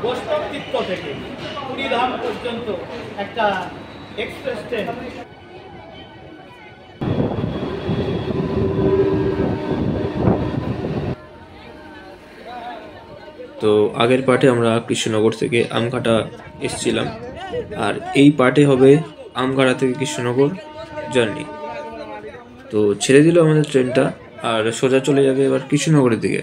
বৈষ্ণব তীর্থ থেকে পুরীধাম পর্যন্ত একটা এক্সপ্রেস ট্রেন। তো আগের পার্টে আমরা কৃষ্ণনগর থেকে আমঘাটা এসেছিলাম, আর এই পার্টে হবে আমঘাটা থেকে কৃষ্ণনগর জার্নি। তো ছেড়ে দিল আমাদের ট্রেনটা, আর সোজা চলে যাবে এবার কৃষ্ণনগরের দিকে।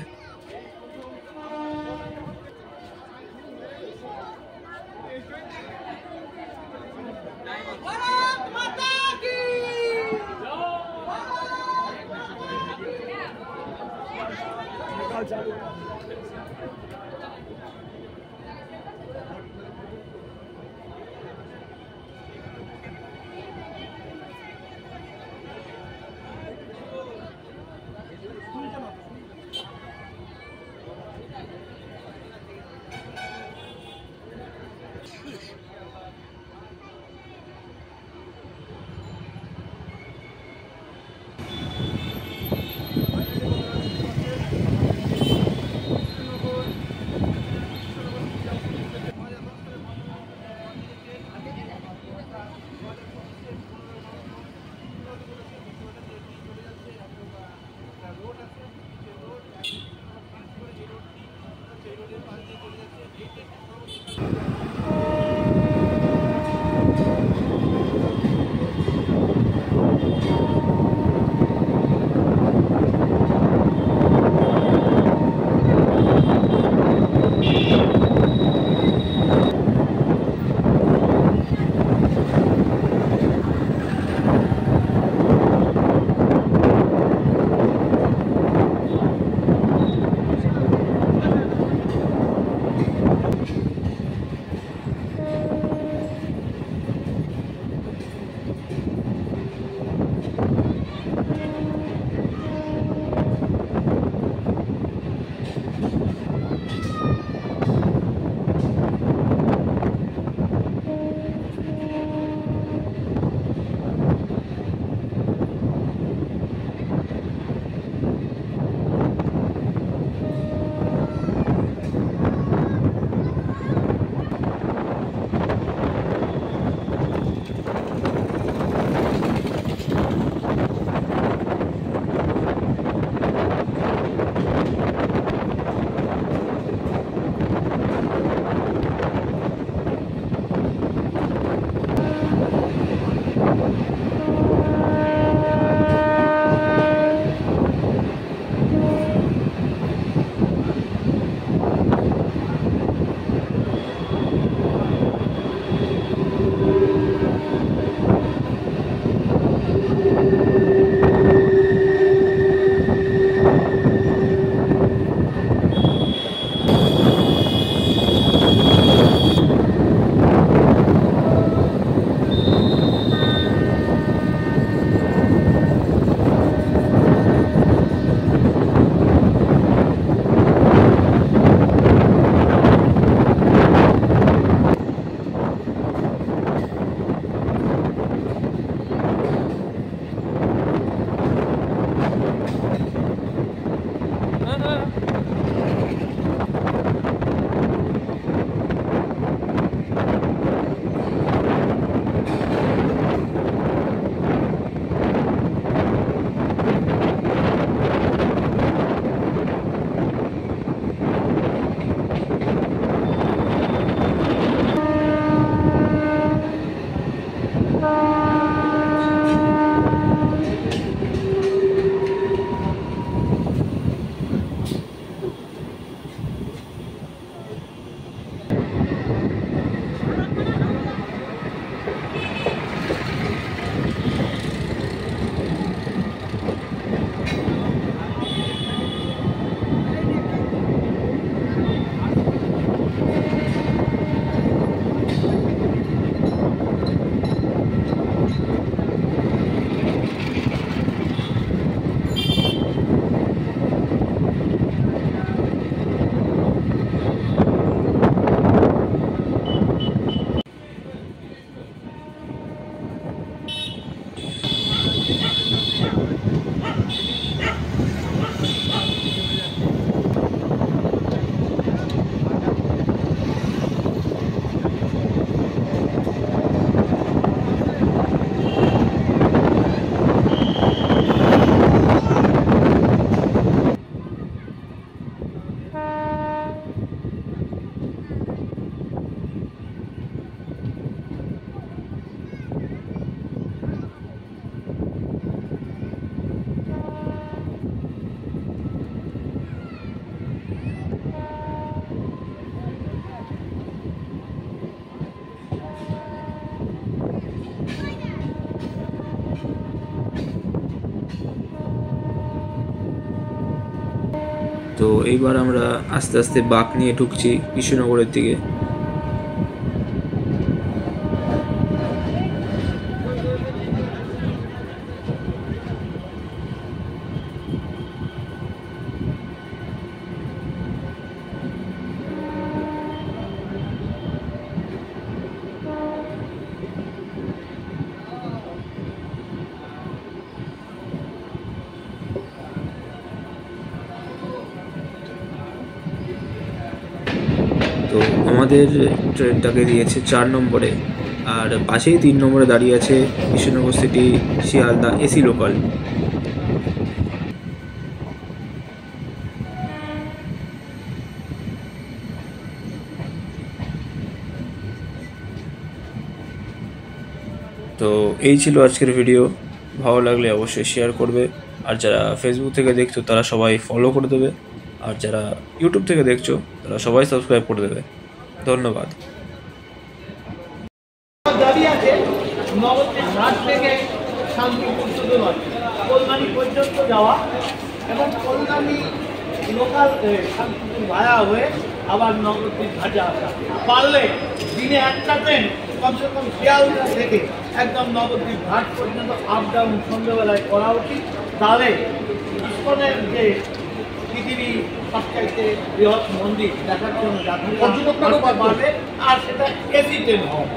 তো এইবার আমরা আস্তে আস্তে বাঁক নিয়ে ঢুকছি কৃষ্ণনগরের দিকে। তো আমাদের ট্রেনটাকে দিয়েছে 4 নম্বরে, আর পাশেই 3 নম্বরে দাঁড়িয়ে আছে Krishnanagar city Sealdah AC local. তো এই ছিল আজকের ভিডিও। ভালো লাগলে অবশ্যই শেয়ার করবে, আর যারা ফেসবুক থেকে দেখছো তারা সবাই ফলো করে দেবে, আর যারা ইউটিউব থেকে দেখছো তারা সবাই সাবস্ক্রাইব করে দেবে। ধন্যবাদ। দাঁড়িয়ে আছে নবদ্বীপ ঘাট থেকে শান্তিপুর শুধু নয়, কল্যাণী পর্যন্ত যাওয়া এবং কল্যাণী লোকাল শান্তিপুর ভায়া হয়ে আবার নবদ্বীপ ঘাটে আসা। পারলে দিনে একটা ট্রেন কমসে কম শিয়ালদা থেকে একদম নবদ্বীপ ঘাট পর্যন্ত আপ ডাউন সন্ধ্যেবেলায় করা উচিত। তাহলে ইস্কনের যে পৃথিবী সবচাইতে বৃহৎ মন্দির দেখার জন্য যাত্রীরা পারবে, আর সেটা এসি ট্রেন হবে।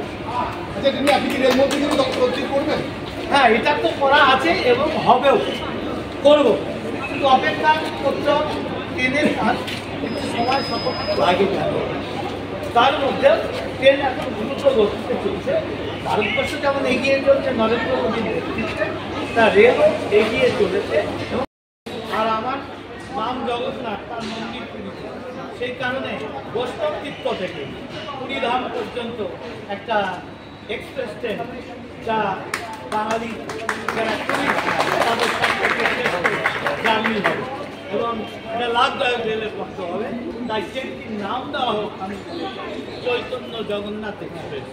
হ্যাঁ, এটা তো করা আছে এবং হবেও, করবো, কিন্তু অপেক্ষা করতে হবে। ট্রেনের কাজ একটু সময় সাপেক্ষ লাগে থাকে, তার মধ্যে ট্রেন এখন দ্রুত গতিতে চলছে। ভারতবর্ষ যেমন এগিয়ে চলছে নরেন্দ্র মোদীর নেতৃত্বে, তা রেলও এগিয়ে চলেছে। আর আমার নাম জগন্নাথ, তার মন্দির পুরীতে, সেই কারণে বৈষ্ণব তীর্থ থেকে পুরীধাম পর্যন্ত একটা এক্সপ্রেস ট্রেন, যা বাঙালি যারা টুরিস্ট তাদের জার্নি হবে এবং এটা লাভদায়ক রেলের পক্ষে হবে। তাই ট্রেনটির নাম দেওয়া হোক আমি চৈতন্য জগন্নাথ এক্সপ্রেস।